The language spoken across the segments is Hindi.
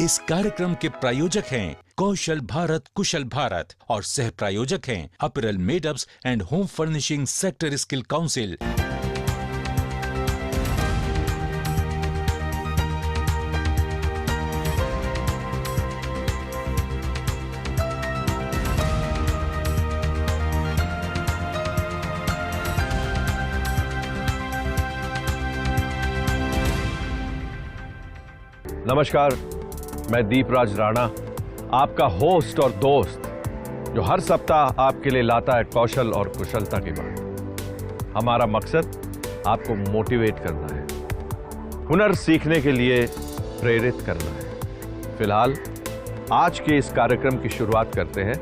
इस कार्यक्रम के प्रायोजक हैं कौशल भारत कुशल भारत और सह प्रायोजक हैं apparel made-ups and home furnishing sector skill council. नमस्कार, मैं दीपराज राणा, आपका होस्ट और दोस्त, जो हर सप्ताह आपके लिए लाता है कौशल और कुशलता की बात। हमारा मकसद आपको मोटिवेट करना है, हुनर सीखने के लिए प्रेरित करना है। फिलहाल आज के इस कार्यक्रम की शुरुआत करते हैं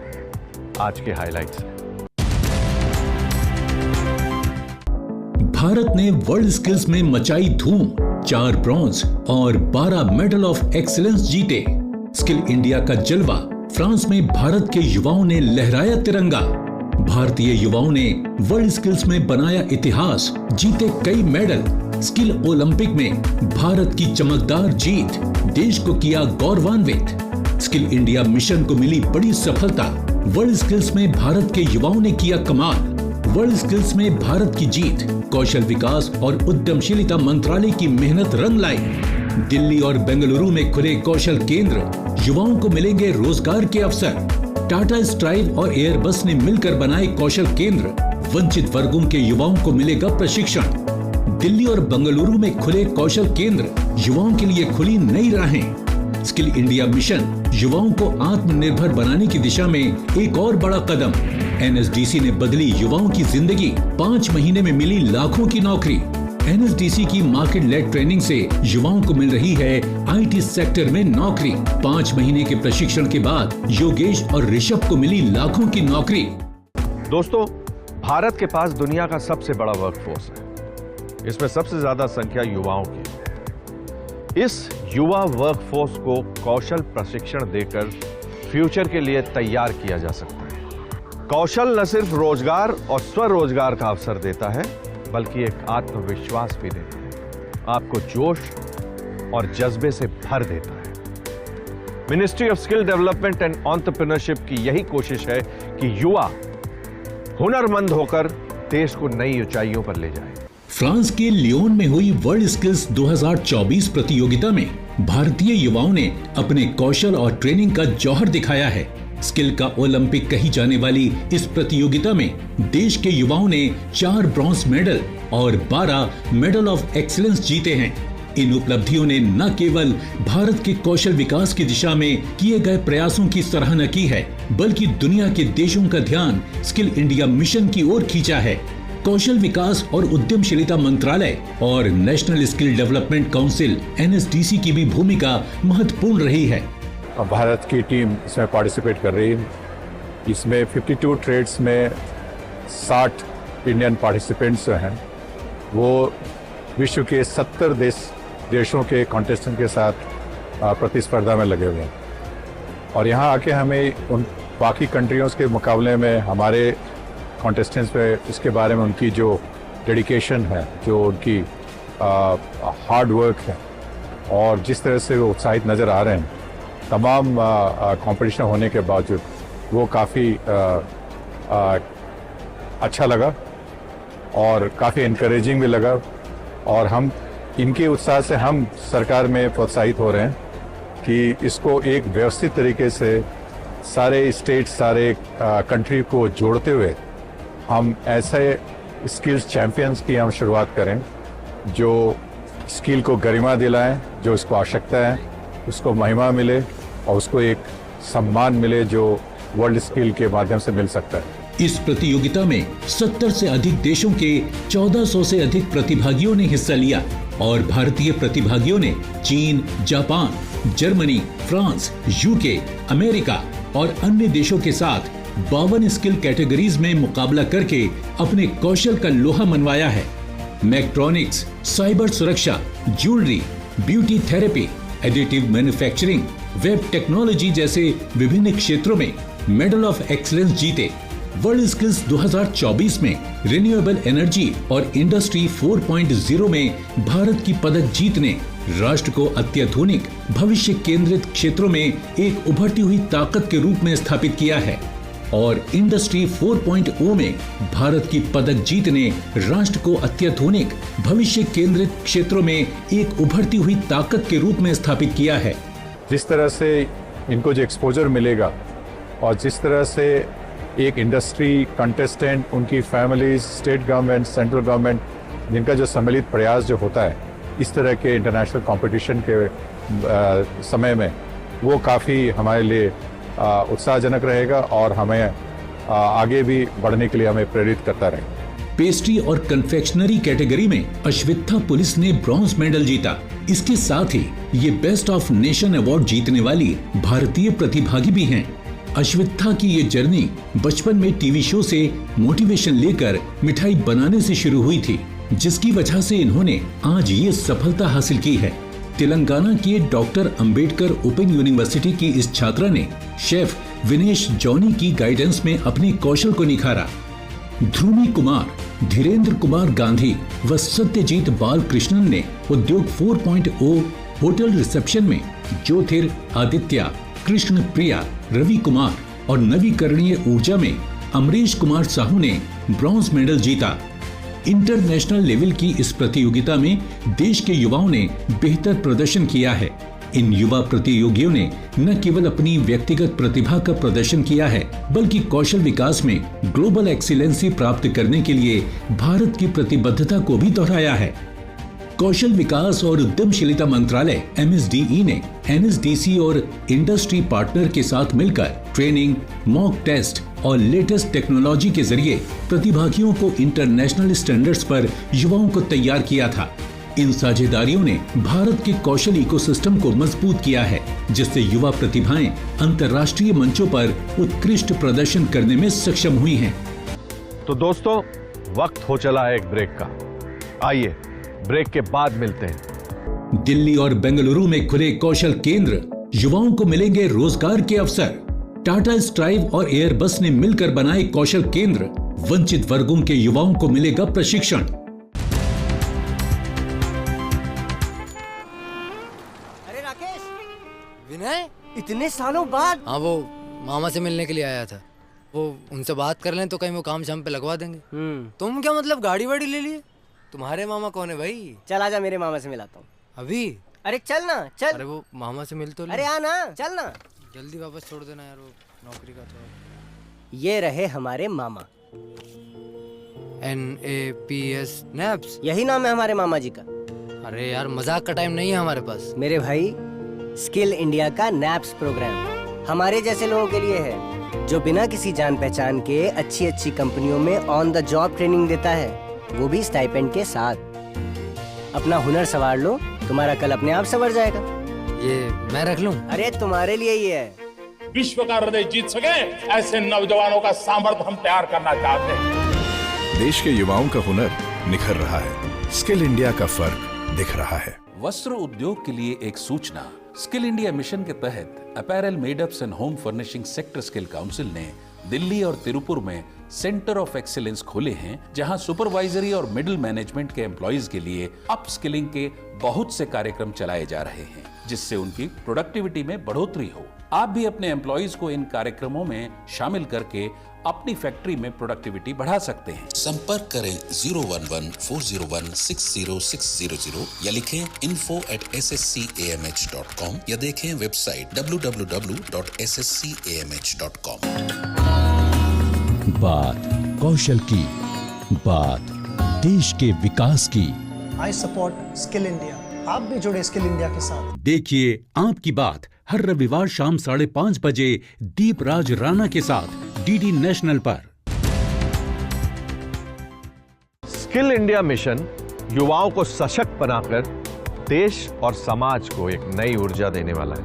आज के हाइलाइट्स से। भारत ने वर्ल्ड स्किल्स में मचाई धूम, 4 ब्रॉन्ज और 12 मेडल ऑफ एक्सीलेंस जीते। स्किल इंडिया का जलवा, फ्रांस में भारत के युवाओं ने लहराया तिरंगा। भारतीय युवाओं ने वर्ल्ड स्किल्स में बनाया इतिहास, जीते कई मेडल। स्किल ओलंपिक में भारत की चमकदार जीत देश को किया गौरवान्वित। स्किल इंडिया मिशन को मिली बड़ी सफलता। वर्ल्ड स्किल्स में भारत के युवाओं ने किया कमाल। वर्ल्ड स्किल्स में भारत की जीत, कौशल विकास और उद्यमशीलता मंत्रालय की मेहनत रंग लाई। दिल्ली और बेंगलुरु में खुले कौशल केंद्र, युवाओं को मिलेंगे रोजगार के अवसर। टाटा स्ट्राइव और एयरबस ने मिलकर बनाए कौशल केंद्र, वंचित वर्गों के युवाओं को मिलेगा प्रशिक्षण। दिल्ली और बेंगलुरु में खुले कौशल केंद्र, युवाओं के लिए खुली नई राहें। स्किल इंडिया मिशन युवाओं को आत्मनिर्भर बनाने की दिशा में एक और बड़ा कदम। एनएसडीसी ने बदली युवाओं की जिंदगी, 5 महीने में मिली लाखों की नौकरी। एनएसडीसी की मार्केट लेड ट्रेनिंग से युवाओं को मिल रही है आईटी सेक्टर में नौकरी। 5 महीने के प्रशिक्षण के बाद योगेश और ऋषभ को मिली लाखों की नौकरी। दोस्तों, भारत के पास दुनिया का सबसे बड़ा वर्कफोर्स है। इसमें सबसे ज्यादा संख्या युवाओं की है। इस युवा वर्कफोर्स को कौशल प्रशिक्षण देकर फ्यूचर के लिए तैयार किया जा सकता है। कौशल न सिर्फ रोजगार और स्वरोजगार का अवसर देता है, बल्कि एक आत्मविश्वास भी देता है, आपको जोश और जज्बे से भर देता है। Ministry of skill development and entrepreneurship की यही कोशिश है कि युवा हुनरमंद होकर देश को नई ऊंचाइयों पर ले जाए। फ्रांस के लियोन में हुई वर्ल्ड स्किल्स 2024 प्रतियोगिता में भारतीय युवाओं ने अपने कौशल और ट्रेनिंग का जौहर दिखाया है। स्किल का ओलंपिक कही जाने वाली इस प्रतियोगिता में देश के युवाओं ने 4 ब्रॉन्ज मेडल और 12 मेडल ऑफ एक्सीलेंस जीते हैं। इन उपलब्धियों ने न केवल भारत के कौशल विकास की दिशा में किए गए प्रयासों की सराहना की है, बल्कि दुनिया के देशों का ध्यान स्किल इंडिया मिशन की ओर खींचा है। कौशल विकास और उद्यमशीलता मंत्रालय और national skill development council NSDC की भी भूमिका महत्वपूर्ण रही है। भारत की टीम इसमें पार्टिसिपेट कर रही है। इसमें 52 ट्रेड्स में 60 इंडियन पार्टिसिपेंट्स हैं। वो विश्व के 70 देशों के कॉन्टेस्टेंट के साथ प्रतिस्पर्धा में लगे हुए हैं। और यहाँ आके हमें उन बाकी कंट्रियों के मुकाबले में हमारे कॉन्टेस्टेंट्स पे इसके बारे में उनकी जो डेडिकेशन है, जो उनकी हार्ड वर्क है और जिस तरह से वो उत्साहित नज़र आ रहे हैं, तमाम कंपटीशन होने के बावजूद वो काफ़ी अच्छा लगा और काफ़ी इनकरेजिंग भी लगा। और हम इनके उत्साह से हम सरकार में प्रोत्साहित हो रहे हैं कि इसको एक व्यवस्थित तरीके से सारे स्टेट, सारे कंट्री को जोड़ते हुए हम ऐसे स्किल्स चैंपियंस की हम शुरुआत करें, जो स्किल को गरिमा दिलाएं, जो इसको आवश्यकता है उसको महिमा मिले और उसको एक सम्मान मिले जो वर्ल्ड स्किल के माध्यम से मिल सकता है। इस प्रतियोगिता में 70 से अधिक देशों के 1400 से अधिक प्रतिभागियों ने हिस्सा लिया और भारतीय प्रतिभागियों ने चीन, Japan, Germany, France, UK, America और अन्य देशों के साथ 52 स्किल कैटेगरीज में मुकाबला करके अपने कौशल का लोहा मनवाया है। मैक्ट्रॉनिक्स, साइबर सुरक्षा, jewellery, beauty therapy, additive manufacturing, web technology जैसे विभिन्न क्षेत्रों में मेडल ऑफ एक्सीलेंस जीते। वर्ल्ड स्किल्स 2024 में रिन्यूएबल एनर्जी और इंडस्ट्री 4.0 में भारत की पदक जीत ने राष्ट्र को अत्याधुनिक भविष्य केंद्रित क्षेत्रों में एक उभरती हुई ताकत के रूप में स्थापित किया है और इंडस्ट्री 4.0 में भारत की पदक जीत ने राष्ट्र को अत्याधुनिक भविष्य केंद्रित क्षेत्रों में एक उभरती हुई ताकत के रूप में स्थापित किया है। जिस तरह से इनको जो एक्सपोजर मिलेगा और जिस तरह से एक इंडस्ट्री कंटेस्टेंट, उनकी families, state government, central government, जिनका जो सम्मिलित प्रयास जो होता है इस तरह के इंटरनेशनल कंपटीशन के समय में, वो काफ़ी हमारे लिए उत्साहजनक रहेगा और हमें आगे भी बढ़ने के लिए हमें प्रेरित करता रहेगा। पेस्ट्री और कन्फेक्शनरी कैटेगरी में अश्वित्था पुलिस ने ब्रॉन्ज मेडल जीता। इसके साथ ही ये बेस्ट ऑफ नेशन अवार्ड जीतने वाली भारतीय प्रतिभागी भी हैं। अश्वित्था की ये जर्नी बचपन में टीवी शो से मोटिवेशन लेकर मिठाई बनाने से शुरू हुई थी, जिसकी वजह से इन्होंने आज ये सफलता हासिल की है। तेलंगाना के डॉक्टर अंबेडकर ओपन यूनिवर्सिटी की इस छात्रा ने शेफ विनेश जॉनी की गाइडेंस में अपने कौशल को निखारा। ध्रुवी कुमार, धीरेन्द्र कुमार गांधी व सत्यजीत बालकृष्णन ने उद्योग 4.0 होटल रिसेप्शन में ज्योतिर आदित्य, कृष्ण प्रिया, रवि कुमार और नवीकरणीय ऊर्जा में अमरीश कुमार साहू ने ब्रॉन्ज मेडल जीता। इंटरनेशनल लेवल की इस प्रतियोगिता में देश के युवाओं ने बेहतर प्रदर्शन किया है। इन युवा प्रतियोगियों ने न केवल अपनी व्यक्तिगत प्रतिभा का प्रदर्शन किया है, बल्कि कौशल विकास में ग्लोबल एक्सीलेंसी प्राप्त करने के लिए भारत की प्रतिबद्धता को भी दोहराया है। कौशल विकास और उद्यमशीलता मंत्रालय MSDE ने NSDC और इंडस्ट्री पार्टनर के साथ मिलकर ट्रेनिंग, मॉक टेस्ट और लेटेस्ट टेक्नोलॉजी के जरिए प्रतिभागियों को इंटरनेशनल स्टैंडर्ड्स पर युवाओं को तैयार किया था। इन साझेदारियों ने भारत के कौशल इकोसिस्टम को मजबूत किया है, जिससे युवा प्रतिभाएं अंतर्राष्ट्रीय मंचों पर उत्कृष्ट प्रदर्शन करने में सक्षम हुई हैं। तो दोस्तों, वक्त हो चला है एक ब्रेक का। आइए ब्रेक के बाद मिलते हैं। दिल्ली और बेंगलुरु में खुले कौशल केंद्र, युवाओं को मिलेंगे रोजगार के अवसर। टाटा स्ट्राइव और एयरबस ने मिलकर बनाए कौशल केंद्र, वंचित वर्गों के युवाओं को मिलेगा प्रशिक्षण। अरे राकेश, विनय, इतने सालों बाद। हाँ, वो मामा से मिलने के लिए आया था। वो उनसे बात कर लें तो कहीं वो काम शाम पे लगवा देंगे। तुम क्या मतलब गाड़ी वाड़ी ले लिए? तुम्हारे मामा कौन है भाई? चल आजा, मेरे मामा से मिलाता हूँ। अभी? अरे चल ना, चल। अरे वो मामा से मिल तो ले। अरे आ ना, चल ना। जल्दी वापस छोड़ देना यार, वो नौकरी का थोड़ा। ये रहे हमारे मामा। NAPS नैप्स, यही नाम है हमारे मामा जी का। अरे यार, मजाक का टाइम नहीं है हमारे पास। मेरे भाई, स्किल इंडिया का नैप्स प्रोग्राम हमारे जैसे लोगों के लिए है, जो बिना किसी जान पहचान के अच्छी अच्छी कंपनियों में ऑन द जॉब ट्रेनिंग देता है, वो भी स्टाइपेंड के साथ। अपना हुनर संवार लो, तुम्हारा कल अपने आप संवर जाएगा। ये मैं रख लूं? अरे तुम्हारे लिए ही है। विश्व का हृदय जीत सके ऐसे नौजवानों का सामर्थ्य हम तैयार करना चाहते हैं। देश के युवाओं का हुनर निखर रहा है, स्किल इंडिया का फर्क दिख रहा है। वस्त्र उद्योग के लिए एक सूचना। स्किल इंडिया मिशन के तहत apparel, made-ups and home furnishing sector skill council ने दिल्ली और तिरुपुर में सेंटर ऑफ एक्सीलेंस खोले हैं, जहां सुपरवाइजरी और मिडिल मैनेजमेंट के एम्प्लॉइज के लिए अप स्किलिंग के बहुत से कार्यक्रम चलाए जा रहे हैं, जिससे उनकी प्रोडक्टिविटी में बढ़ोतरी हो। आप भी अपने एम्प्लॉइज को इन कार्यक्रमों में शामिल करके अपनी फैक्ट्री में प्रोडक्टिविटी बढ़ा सकते हैं। संपर्क करें 011-401-60600 या लिखें info@sscamh.com या देखें वेबसाइट www.sscamh.com। बात कौशल की, बात देश के विकास की। I support skill India. आप भी जुड़े स्किल इंडिया के साथ। देखिए आपकी बात हर रविवार शाम 5:30 बजे दीप राज राणा के साथ DD नेशनल पर। स्किल इंडिया मिशन युवाओं को सशक्त बनाकर देश और समाज को एक नई ऊर्जा देने वाला है।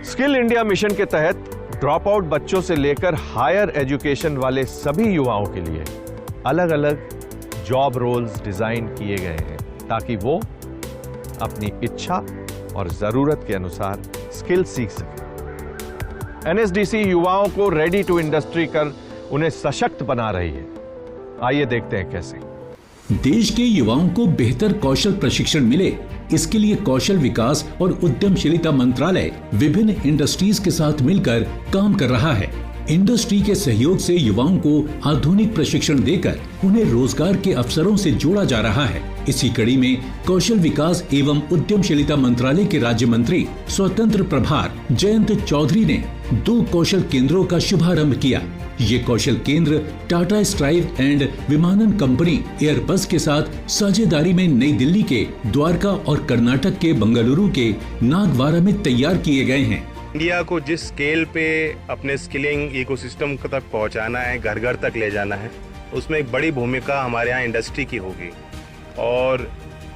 स्किल इंडिया मिशन के तहत ड्रॉप आउट बच्चों से लेकर हायर एजुकेशन वाले सभी युवाओं के लिए अलग अलग जॉब रोल्स डिजाइन किए गए हैं, ताकि वो अपनी इच्छा और जरूरत के अनुसार स्किल सीख सकें। NSDC युवाओं को रेडी टू इंडस्ट्री कर उन्हें सशक्त बना रही है। आइए देखते हैं कैसे। देश के युवाओं को बेहतर कौशल प्रशिक्षण मिले, इसके लिए कौशल विकास और उद्यमशीलता मंत्रालय विभिन्न इंडस्ट्रीज के साथ मिलकर काम कर रहा है। इंडस्ट्री के सहयोग से युवाओं को आधुनिक प्रशिक्षण देकर उन्हें रोजगार के अवसरों से जोड़ा जा रहा है। इसी कड़ी में कौशल विकास एवं उद्यमशीलता मंत्रालय के राज्य मंत्री स्वतंत्र प्रभार जयंत चौधरी ने 2 कौशल केंद्रों का शुभारंभ किया। ये कौशल केंद्र टाटा स्ट्राइव एंड विमानन कंपनी एयरबस के साथ साझेदारी में नई दिल्ली के द्वारका और कर्नाटक के बंगलुरु के नागवारा में तैयार किए गए हैं। इंडिया को जिस स्केल पे अपने स्किलिंग इकोसिस्टम तक पहुंचाना है, घर घर तक ले जाना है, उसमें एक बड़ी भूमिका हमारे यहाँ इंडस्ट्री की होगी। और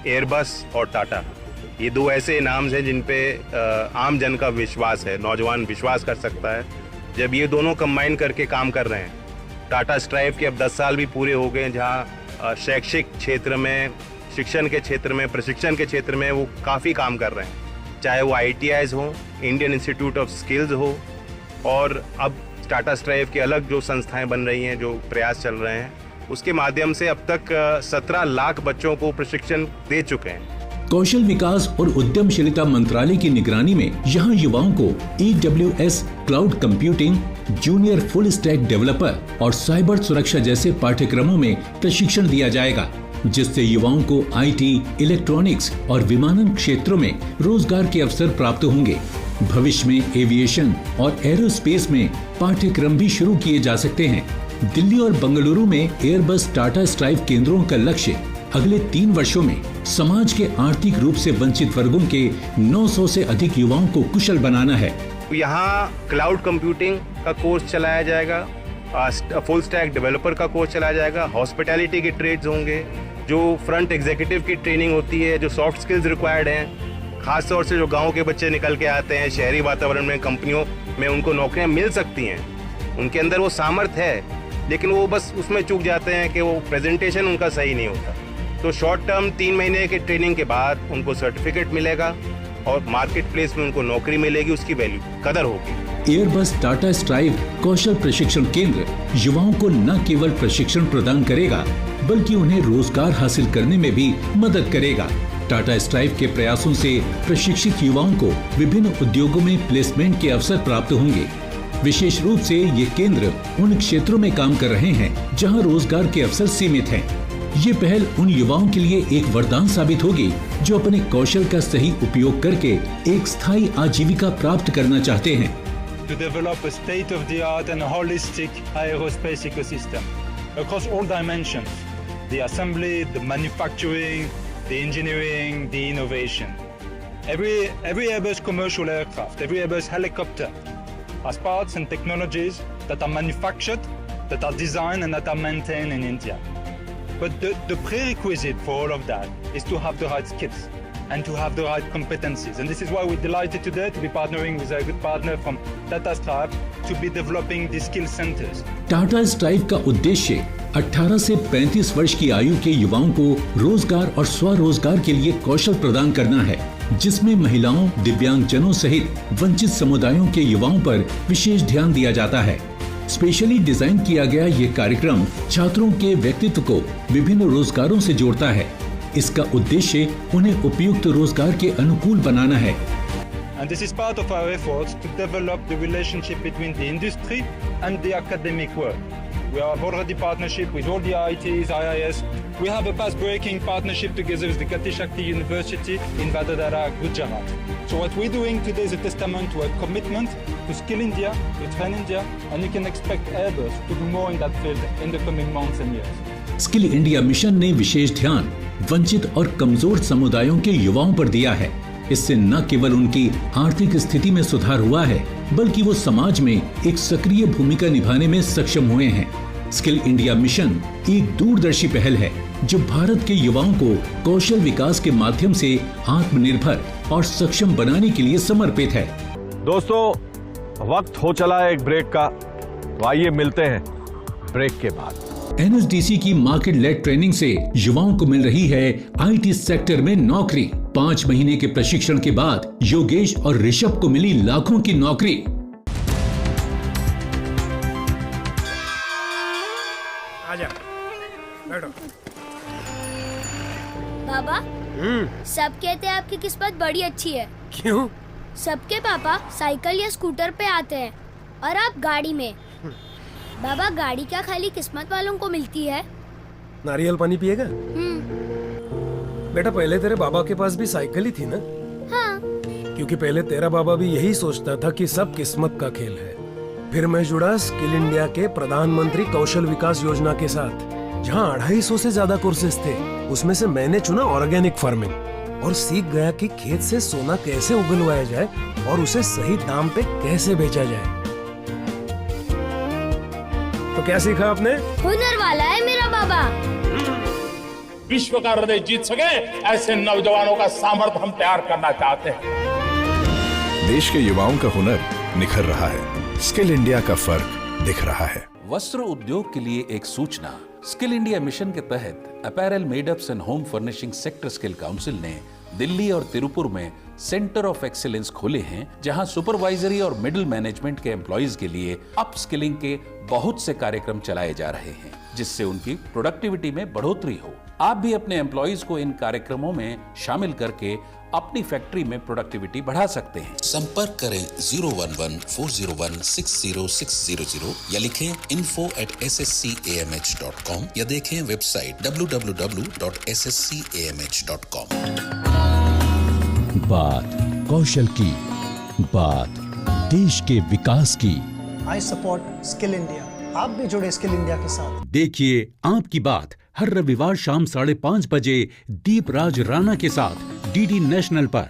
एयरबस और टाटा, ये 2 ऐसे नाम हैं जिन पे आम जन का विश्वास है, नौजवान विश्वास कर सकता है। जब ये दोनों कंबाइन करके काम कर रहे हैं, टाटा स्ट्राइव के अब 10 साल भी पूरे हो गए, जहाँ शैक्षिक क्षेत्र में, शिक्षण के क्षेत्र में, प्रशिक्षण के क्षेत्र में वो काफ़ी काम कर रहे हैं, चाहे वो ITIs हो, इंडियन इंस्टीट्यूट ऑफ स्किल्स हो, और अब टाटा स्ट्राइव के अलग जो संस्थाएं बन रही हैं, जो प्रयास चल रहे हैं, उसके माध्यम से अब तक 17 लाख बच्चों को प्रशिक्षण दे चुके हैं। कौशल विकास और उद्यमशीलता मंत्रालय की निगरानी में यहाँ युवाओं को AWS cloud computing, junior full stack developer और साइबर सुरक्षा जैसे पाठ्यक्रमों में प्रशिक्षण दिया जाएगा, जिससे युवाओं को IT, इलेक्ट्रॉनिक्स और विमानन क्षेत्रों में रोजगार के अवसर प्राप्त होंगे। भविष्य में एविएशन और एरोस्पेस में पाठ्यक्रम भी शुरू किए जा सकते हैं। दिल्ली और बंगलुरु में एयरबस टाटा स्ट्राइव केंद्रों का लक्ष्य अगले 3 वर्षों में समाज के आर्थिक रूप से वंचित वर्गों के 900 से अधिक युवाओं को कुशल बनाना है। यहाँ क्लाउड कंप्यूटिंग का कोर्स चलाया जाएगा, फुल स्टैक डेवलपर का कोर्स चलाया जाएगा, हॉस्पिटैलिटी के ट्रेड्स होंगे, जो फ्रंट एग्जीक्यूटिव की ट्रेनिंग होती है, जो सॉफ्ट स्किल्स रिक्वायर्ड हैं, खासतौर से जो गाँव के बच्चे निकल के आते हैं शहरी वातावरण में, कंपनियों में उनको नौकरियाँ मिल सकती हैं, उनके अंदर वो सामर्थ्य है, लेकिन वो बस उसमें चूक जाते हैं कि वो प्रेजेंटेशन उनका सही नहीं होता। तो शॉर्ट टर्म 3 महीने के ट्रेनिंग के बाद उनको सर्टिफिकेट मिलेगा और मार्केट प्लेस में उनको नौकरी मिलेगी, उसकी वैल्यू कदर होगी। एयरबस टाटा स्ट्राइव कौशल प्रशिक्षण केंद्र युवाओं को न केवल प्रशिक्षण प्रदान करेगा, बल्कि उन्हें रोजगार हासिल करने में भी मदद करेगा। टाटा स्ट्राइव के प्रयासों से प्रशिक्षित युवाओं को विभिन्न उद्योगों में प्लेसमेंट के अवसर प्राप्त होंगे। विशेष रूप से ये केंद्र उन क्षेत्रों में काम कर रहे हैं जहां रोजगार के अवसर सीमित हैं। ये पहल उन युवाओं के लिए एक वरदान साबित होगी जो अपने कौशल का सही उपयोग करके एक स्थायी आजीविका प्राप्त करना चाहते हैं। To develop a state-of-the-art and holistic aerospace ecosystem across all dimensions: the assembly, the manufacturing, the engineering, the innovation. Every Airbus commercial aircraft, every Airbus helicopter has parts and technologies that are manufactured, that are designed and that are maintained in India. But the prerequisite for all of that is to have the right skills and to have the right competencies. And this is why we're delighted today to be partnering with a good partner from Tata Strive to be developing these skill centers. Tata strive का उद्देश्य 18 से 35 वर्ष की आयु के युवाओं को रोजगार और स्वरोजगार के लिए कौशल प्रदान करना है, जिसमें महिलाओं, दिव्यांगजनों सहित वंचित समुदायों के युवाओं पर विशेष ध्यान दिया जाता है। स्पेशली डिजाइन किया गया ये कार्यक्रम छात्रों के व्यक्तित्व को विभिन्न रोजगारों से जोड़ता है। इसका उद्देश्य उन्हें उपयुक्त रोजगार के अनुकूल बनाना है। And this is part of our efforts to develop the relationship between the industry and the academic world. We have already partnership with all the IITs, IIS. We have a path-breaking partnership together with the Gati Shakti University in Vadodara, Gujarat. So what we're doing today is a testament to a commitment to Skill India, to Train India, and you can expect Airbus to do more in that field in the coming months and years. Skill India mission ने विशेष ध्यान वंचित और कमजोर समुदायों के युवाओं पर दिया है। इससे न केवल उनकी आर्थिक स्थिति में सुधार हुआ है, बल्कि वो समाज में एक सक्रिय भूमिका निभाने में सक्षम हुए हैं। स्किल इंडिया मिशन एक दूरदर्शी पहल है जो भारत के युवाओं को कौशल विकास के माध्यम से आत्मनिर्भर और सक्षम बनाने के लिए समर्पित है। दोस्तों, वक्त हो चला है एक ब्रेक का, तो आइए मिलते हैं ब्रेक के बाद। NSDC की मार्केट लेड ट्रेनिंग से युवाओं को मिल रही है IT सेक्टर में नौकरी। 5 महीने के प्रशिक्षण के बाद योगेश और ऋषभ को मिली लाखों की नौकरी। बाबा, सब कहते हैं आपकी किस्मत बड़ी अच्छी है। क्यों? सबके पापा साइकिल या स्कूटर पे आते हैं और आप गाड़ी में। बाबा, गाड़ी क्या खाली किस्मत वालों को मिलती है? नारियल पानी पिएगा? बेटा, पहले तेरे बाबा के पास भी साइकिल ही थी ना? हाँ। क्योंकि पहले तेरा बाबा भी यही सोचता था कि सब किस्मत का खेल है। फिर मैं जुड़ा स्किल इंडिया के प्रधानमंत्री कौशल विकास योजना के साथ, जहाँ 250 से ज्यादा कोर्सेज थे। उसमें से मैंने चुना ऑर्गेनिक फार्मिंग और सीख गया कि खेत से सोना कैसे उगलवाया जाए और उसे सही दाम पे कैसे बेचा जाए। तो क्या सीखा आपने? हुनर वाला है मेरा बाबा। विश्व का हृदय जीत सके ऐसे नौजवानों का सामर्थ्य हम तैयार करना चाहते हैं। देश के युवाओं का हुनर निखर रहा है। स्किल इंडिया का फर्क दिख रहा है। वस्त्र उद्योग के लिए एक सूचना। स्किल इंडिया मिशन के तहत apparel made-ups and home furnishing sector skill council ने दिल्ली और तिरुपुर में सेंटर ऑफ एक्सीलेंस खोले हैं, जहां सुपरवाइजरी और मिडिल मैनेजमेंट के एम्प्लॉइज के लिए अप स्किलिंग के बहुत से कार्यक्रम चलाए जा रहे हैं, जिससे उनकी प्रोडक्टिविटी में बढ़ोतरी हो। आप भी अपने एम्प्लॉइज को इन कार्यक्रमों में शामिल करके अपनी फैक्ट्री में प्रोडक्टिविटी बढ़ा सकते हैं। संपर्क करें 011-401-60600 या लिखें info@sscamh.com या देखें वेबसाइट www.sscamh.com। बात कौशल की, बात देश के विकास की। I support skill India. आप भी जुड़े स्किल इंडिया के साथ। देखिए आपकी बात हर रविवार शाम 5:30 बजे दीप राज राणा के साथ डीडी नेशनल पर।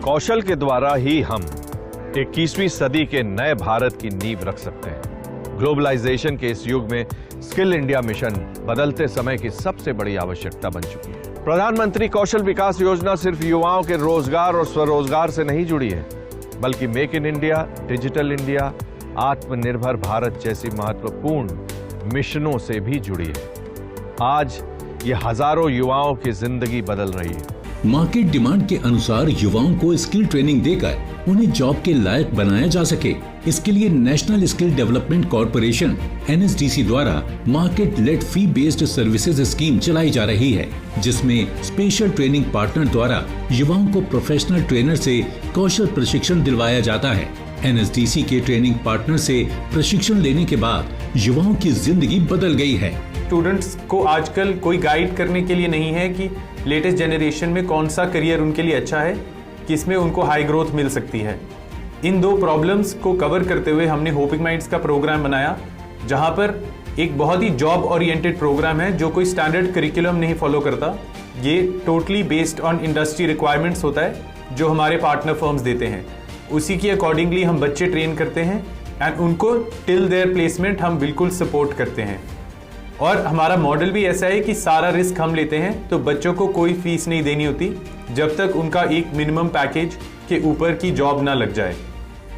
कौशल के द्वारा ही हम 21वीं सदी के नए भारत की नींव रख सकते हैं। ग्लोबलाइजेशन के इस युग में स्किल इंडिया मिशन बदलते समय की सबसे बड़ी आवश्यकता बन चुकी है। प्रधानमंत्री कौशल विकास योजना सिर्फ युवाओं के रोजगार और स्वरोजगार से नहीं जुड़ी है, बल्कि make in India, digital India, आत्मनिर्भर भारत जैसी महत्वपूर्ण मिशनों से भी जुड़ी है। आज ये हजारों युवाओं की जिंदगी बदल रही है। मार्केट डिमांड के अनुसार युवाओं को स्किल ट्रेनिंग देकर उन्हें जॉब के लायक बनाया जा सके, इसके लिए national skill development corporation NSDC द्वारा मार्केट लेड फी बेस्ड सर्विसेज स्कीम चलाई जा रही है, जिसमें स्पेशल ट्रेनिंग पार्टनर द्वारा युवाओं को प्रोफेशनल ट्रेनर से कौशल प्रशिक्षण दिलवाया जाता है। NSDC के ट्रेनिंग पार्टनर से प्रशिक्षण लेने के बाद युवाओं की जिंदगी बदल गई है। स्टूडेंट्स को आजकल कोई गाइड करने के लिए नहीं है कि लेटेस्ट जनरेशन में कौन सा करियर उनके लिए अच्छा है, किसमें उनको हाई ग्रोथ मिल सकती है। इन दो प्रॉब्लम्स को कवर करते हुए हमने होपिंग माइंड्स का प्रोग्राम बनाया, जहां पर एक बहुत ही जॉब ओरिएंटेड प्रोग्राम है जो कोई स्टैंडर्ड करिकुलम नहीं फॉलो करता। ये totally based on industry requirements होता है जो हमारे पार्टनर फर्म्स देते हैं। उसी के अकॉर्डिंगली हम बच्चे ट्रेन करते हैं एंड उनको टिल देयर प्लेसमेंट हम बिल्कुल सपोर्ट करते हैं। और हमारा मॉडल भी ऐसा है कि सारा रिस्क हम लेते हैं, तो बच्चों को कोई फीस नहीं देनी होती जब तक उनका एक मिनिमम पैकेज के ऊपर की जॉब ना लग जाए।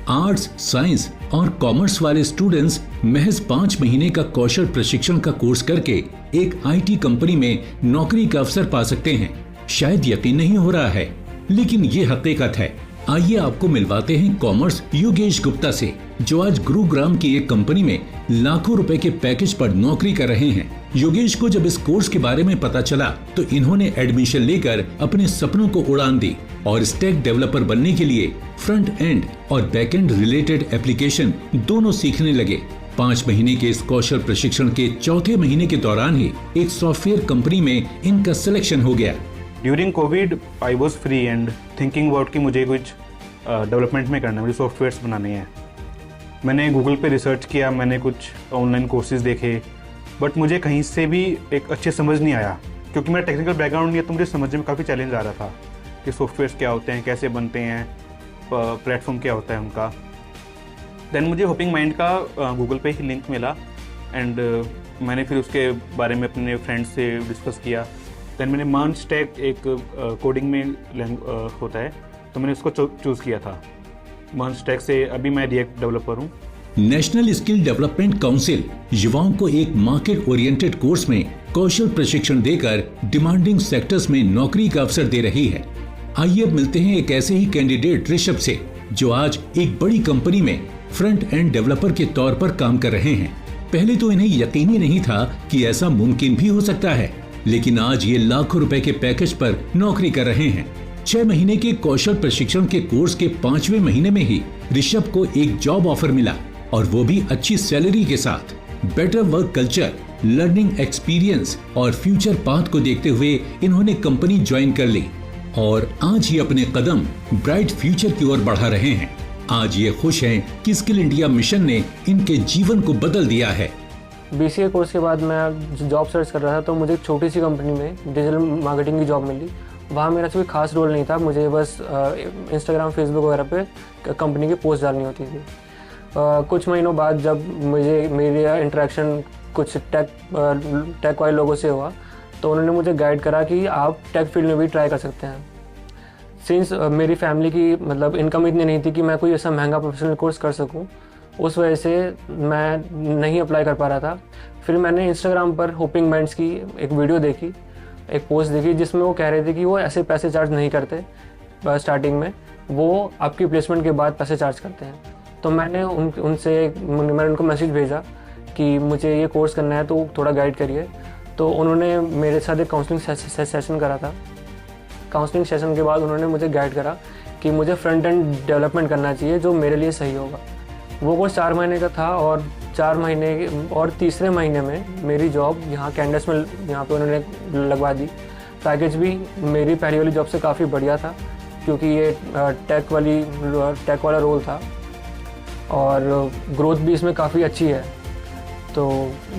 आर्ट्स, साइंस और कॉमर्स वाले स्टूडेंट्स महज 5 महीने का कौशल प्रशिक्षण का कोर्स करके एक IT कंपनी में नौकरी का अवसर पा सकते हैं। शायद यकीन नहीं हो रहा है, लेकिन ये हकीकत है। आइए आपको मिलवाते हैं कॉमर्स योगेश गुप्ता से, जो आज गुरुग्राम की एक कंपनी में लाखों रुपए के पैकेज पर नौकरी कर रहे हैं। योगेश को जब इस कोर्स के बारे में पता चला तो इन्होंने एडमिशन लेकर अपने सपनों को उड़ान दी और स्टैक डेवलपर बनने के लिए फ्रंट एंड और बैक एंड रिलेटेड एप्लीकेशन दोनों सीखने लगे। 5 महीने के इस कौशल प्रशिक्षण के चौथे महीने के दौरान ही एक सॉफ्टवेयर कंपनी में इनका सिलेक्शन हो गया। During Covid I was free and thinking about कि मुझे कुछ डेवलपमेंट में करना है, मुझे सॉफ्टवेयर्स बनाने हैं। मैंने गूगल पे रिसर्च किया, मैंने कुछ ऑनलाइन कोर्सेज देखे, बट मुझे कहीं से भी एक अच्छे समझ नहीं आया, क्योंकि मेरा टेक्निकल बैकग्राउंड नहीं है, तो मुझे समझने में काफ़ी चैलेंज आ रहा था कि सॉफ्टवेयर्स क्या होते हैं, कैसे बनते हैं, प्लेटफॉर्म क्या होता है उनका। देन मुझे होपिंग माइंड का गूगल पे ही लिंक मिला एंड मैंने फिर उसके बारे में अपने फ्रेंड्स से डिस्कस किया। देन मैंने मान स्टैक एक कोडिंग में होता है, तो मैंने उसको चूज़ किया था। मान स्टैक से अभी मैं रिएक्ट डेवलपर हूँ। नेशनल स्किल डेवलपमेंट काउंसिल युवाओं को एक मार्केट ओरिएंटेड कोर्स में कौशल प्रशिक्षण देकर डिमांडिंग सेक्टर्स में नौकरी का अवसर दे रही है। आइए अब मिलते हैं एक ऐसे ही कैंडिडेट ऋषभ से, जो आज एक बड़ी कंपनी में फ्रंट एंड डेवलपर के तौर पर काम कर रहे हैं। पहले तो इन्हें यकीन ही नहीं था कि ऐसा मुमकिन भी हो सकता है, लेकिन आज ये लाखों रुपए के पैकेज पर नौकरी कर रहे हैं। 6 महीने के कौशल प्रशिक्षण के कोर्स के 5वें महीने में ही ऋषभ को एक जॉब ऑफर मिला, और वो भी अच्छी सैलरी के साथ। Better work culture, learning experience और फ्यूचर पाथ को देखते हुए इन्होंने कंपनी ज्वाइन कर ली और आज ही अपने कदम ब्राइट फ्यूचर की ओर बढ़ा रहे हैं। आज ये खुश हैं कि स्किल इंडिया मिशन ने इनके जीवन को बदल दिया है। BCA कोर्स के बाद मैं जॉब सर्च कर रहा था, तो मुझे एक छोटी सी कंपनी में डिजिटल मार्केटिंग की जॉब मिली। वहाँ मेरा कोई खास रोल नहीं था, मुझे बस इंस्टाग्राम, फेसबुक वगैरह पे कंपनी की पोस्ट डालनी होती थी। कुछ महीनों बाद जब मेरी इंटरेक्शन कुछ टेक वाले लोगों से हुआ, तो उन्होंने मुझे गाइड करा कि आप टेक फील्ड में भी ट्राई कर सकते हैं। सिंस मेरी फैमिली की मतलब इनकम इतनी नहीं थी कि मैं कोई ऐसा महंगा प्रोफेशनल कोर्स कर सकूं, उस वजह से मैं नहीं अप्लाई कर पा रहा था। फिर मैंने इंस्टाग्राम पर होपिंग माइंड्स की एक वीडियो देखी, एक पोस्ट देखी, जिसमें वो कह रहे थे कि वो ऐसे पैसे चार्ज नहीं करते स्टार्टिंग में, वो आपकी प्लेसमेंट के बाद पैसे चार्ज करते हैं। तो मैंने उनको मैसेज भेजा कि मुझे ये कोर्स करना है, तो थोड़ा गाइड करिए। तो उन्होंने मेरे साथ एक काउंसलिंग सेशन करा था। काउंसलिंग सेशन के बाद उन्होंने मुझे गाइड करा कि मुझे फ्रंट एंड डेवलपमेंट करना चाहिए, जो मेरे लिए सही होगा। वो कोर्स 4 महीने का था, और 4 महीने और तीसरे महीने में मेरी जॉब यहाँ कैंडस में यहाँ पे उन्होंने लगवा दी। पैकेज भी मेरी पहली वाली जॉब से काफ़ी बढ़िया था, क्योंकि ये टेक वाला रोल था, और ग्रोथ भी इसमें काफ़ी अच्छी है। तो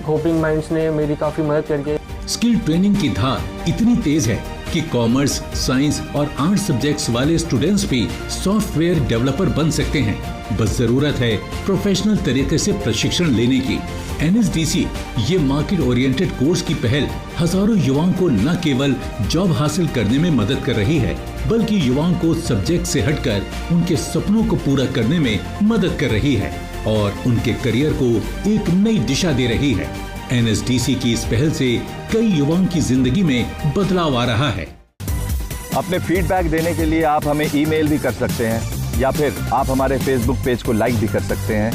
होपिंग माइंड्स ने मेरी काफ़ी मदद करके। स्किल ट्रेनिंग की धार इतनी तेज है कि कॉमर्स, साइंस और आर्ट्स सब्जेक्ट्स वाले स्टूडेंट्स भी सॉफ्टवेयर डेवलपर बन सकते हैं। बस जरूरत है प्रोफेशनल तरीके से प्रशिक्षण लेने की। NSDC ये मार्केट ओरिएंटेड कोर्स की पहल हजारों युवाओं को न केवल जॉब हासिल करने में मदद कर रही है, बल्कि युवाओं को सब्जेक्ट से हटकर उनके सपनों को पूरा करने में मदद कर रही है और उनके करियर को एक नई दिशा दे रही है। NSDC की इस पहल से कई युवाओं की जिंदगी में बदलाव आ रहा है। अपने फीडबैक देने के लिए आप हमें ईमेल भी कर सकते हैं, या फिर आप हमारे फेसबुक पेज को लाइक भी कर सकते हैं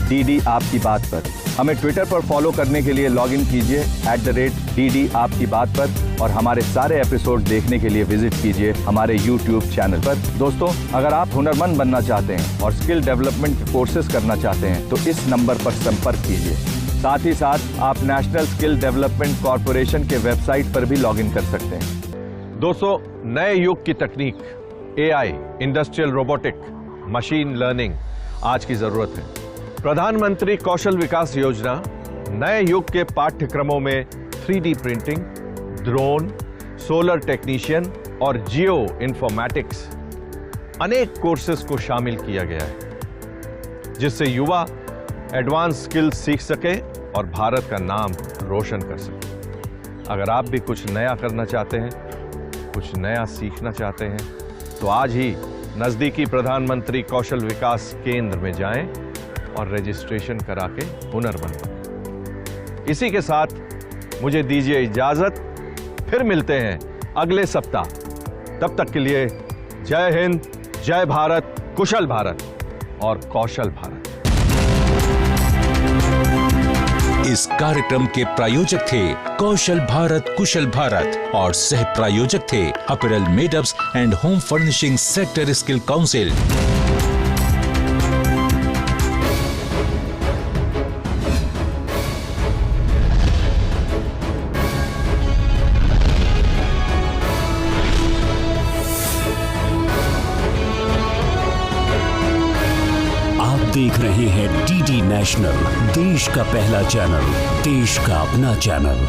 @DD आपकी बात पर। हमें ट्विटर पर फॉलो करने के लिए लॉगिन कीजिए @DD आपकी बात पर, और हमारे सारे एपिसोड देखने के लिए विजिट कीजिए हमारे यूट्यूब चैनल पर। दोस्तों, अगर आप हुनरमंद बनना चाहते हैं और स्किल डेवलपमेंट कोर्सेज करना चाहते हैं, तो इस नंबर पर संपर्क कीजिए। साथ ही साथ आप नेशनल स्किल डेवलपमेंट कॉर्पोरेशन के वेबसाइट पर भी लॉगिन कर सकते हैं। दोस्तों, नए युग की तकनीक, AI, industrial robotic, machine learning आज की जरूरत है। प्रधानमंत्री कौशल विकास योजना नए युग के पाठ्यक्रमों में 3D printing, drone, solar technician और जियो इन्फॉर्मेटिक्स अनेक कोर्सेज को शामिल किया गया है, जिससे युवा एडवांस स्किल्स सीख सके और भारत का नाम रोशन कर सके। अगर आप भी कुछ नया करना चाहते हैं, कुछ नया सीखना चाहते हैं, तो आज ही नजदीकी प्रधानमंत्री कौशल विकास केंद्र में जाएं और रजिस्ट्रेशन करा के हुनरमंद बनें। इसी के साथ मुझे दीजिए इजाजत, फिर मिलते हैं अगले सप्ताह। तब तक के लिए जय हिंद, जय भारत, कुशल भारत और कौशल भारत। इस कार्यक्रम के प्रायोजक थे कौशल भारत, कुशल भारत और सह प्रायोजक थे apparel made-ups and home furnishing sector skill council. देख रहे हैं DD नेशनल, देश का पहला चैनल, देश का अपना चैनल।